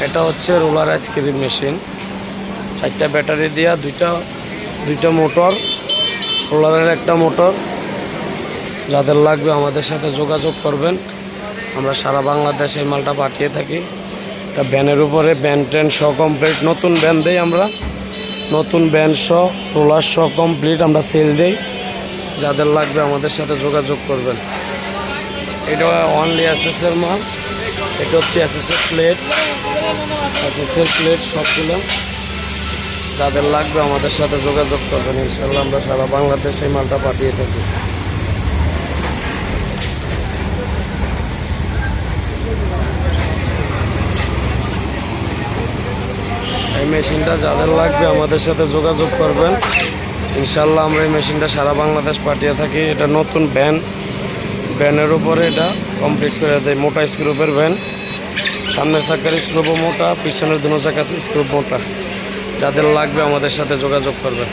এটা হচ্ছে roller ice cream machine, 4টা ব্যাটারি দিয়া, দুইটা মোটর, রোলারের একটা মোটর। যাদের লাগবে আমাদের সাথে যোগাযোগ করবেন, আমরা সারা বাংলাদেশে এই মালটা পাঠিয়ে থাকি। এটা ভ্যানের উপরে ব্যান্ড ট্যান্ড সহ কমপ্লিট, নতুন ভ্যান দেই আমরা, নতুন ব্যান্ড সহ রোলার সহ কমপ্লিট আমরা সেল দেই। যাদের লাগবে আমাদের সাথে যোগাযোগ করবেন। এটা অনলি এসএসের মাল, এটা হচ্ছে এসএসের প্লেট, সবগুলো। যাদের লাগবে আমাদের সাথে যোগাযোগ করবেন, ইনশাল্লাহ আমরা সারা বাংলাদেশে এই মালটা পাঠিয়ে থাকি। এই মেশিনটা যাদের লাগবে আমাদের সাথে যোগাযোগ করবেন, ইনশাল্লাহ আমরা এই মেশিনটা সারা বাংলাদেশ পাঠিয়ে থাকি। এটা নতুন ভ্যানের উপরে এটা কমপ্লিট করে দেয়। মোটা স্ক্রুপের ভ্যান, সামনের চাকার স্ক্রুপও মোটা, পিছনের দুনো চাকার স্ক্রুপ মোটা। যাদের লাগবে আমাদের সাথে যোগাযোগ করবেন।